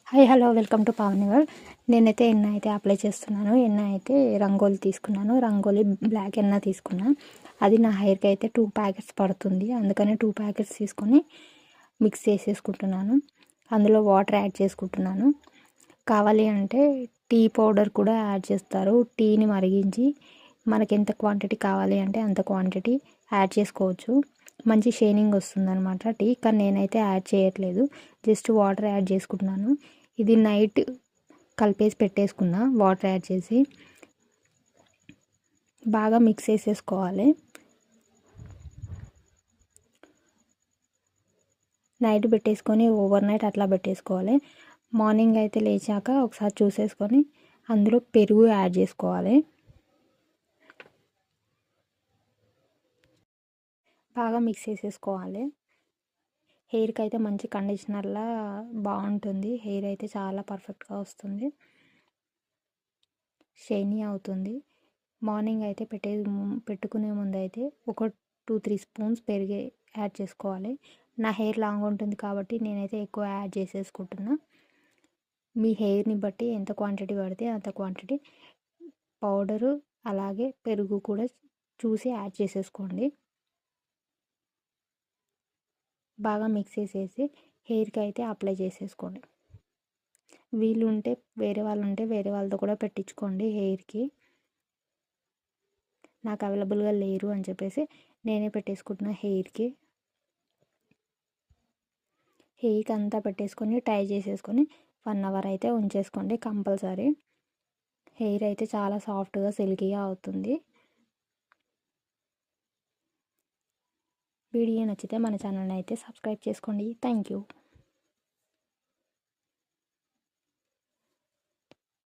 Hi hello welcome to Pavani world. నేనైతే ఎన్న అయితే అప్లై చేస్తున్నాను. ఎన్న అయితే రంగోలీ తీసుకున్నాను. రంగోలీ బ్లాక్ ఎన్న తీసుకున్నా. అది నా హెయిర్కి అయితే 2 ప్యాకెట్స్ పడుతుంది. అందుకని 2 ప్యాకెట్స్ తీసుకొని మిక్స్ చేసేసుకుంటున్నాను. అందులో వాటర్ యాడ్ చేసుకుంటున్నాను. కావాలి అంటే టీ పౌడర్ కూడా యాడ్ చేస్తారు. టీని మరిగించి మనకి ఎంత క్వాంటిటీ కావాలి అంటే అంత క్వాంటిటీ యాడ్ చేసుకోవచ్చు. మంచి షైనింగ్ వస్తుంది అనమాట టీ. కానీ నేనైతే యాడ్ చేయట్లేదు, జస్ట్ వాటర్ యాడ్ చేసుకుంటున్నాను. ఇది నైట్ కలిపేసి పెట్టేసుకున్నా. వాటర్ యాడ్ చేసి బాగా మిక్స్ చేసేసుకోవాలి. నైట్ పెట్టేసుకొని ఓవర్ నైట్ అట్లా పెట్టేసుకోవాలి. మార్నింగ్ అయితే లేచాక ఒకసారి చూసేసుకొని అందులో పెరుగు యాడ్ చేసుకోవాలి. బాగా మిక్స్ చేసేసుకోవాలి. హెయిర్కి అయితే మంచి కండిషనర్లా బాగుంటుంది. హెయిర్ అయితే చాలా పర్ఫెక్ట్గా వస్తుంది, షైనీ అవుతుంది. మార్నింగ్ అయితే పెట్టుకునే ముందు అయితే ఒక 2-3 స్పూన్స్ పెరిగి యాడ్ చేసుకోవాలి. నా హెయిర్ లాంగ్ ఉంటుంది కాబట్టి నేనైతే ఎక్కువ యాడ్ చేసేసుకుంటున్నా. మీ హెయిర్ని బట్టి ఎంత క్వాంటిటీ పడితే అంత క్వాంటిటీ పౌడరు అలాగే పెరుగు కూడా చూసి యాడ్ చేసేసుకోండి. బాగా మిక్స్ చేసేసి హెయిర్కి అయితే అప్లై చేసేసుకోండి. వీలుంటే వేరే వాళ్ళతో కూడా పెట్టించుకోండి హెయిర్కి. నాకు అవైలబుల్గా లేరు అని చెప్పేసి నేనే పెట్టేసుకుంటున్నా హెయిర్కి అంతా పెట్టేసుకొని ట్రై చేసేసుకొని 1 అవర్ అయితే ఉంచేసుకోండి కంపల్సరీ. హెయిర్ అయితే చాలా సాఫ్ట్గా సిల్కీగా అవుతుంది. వీడియో నచ్చితే మన ఛానల్ని అయితే సబ్స్క్రైబ్ చేసుకోండి. Thank you.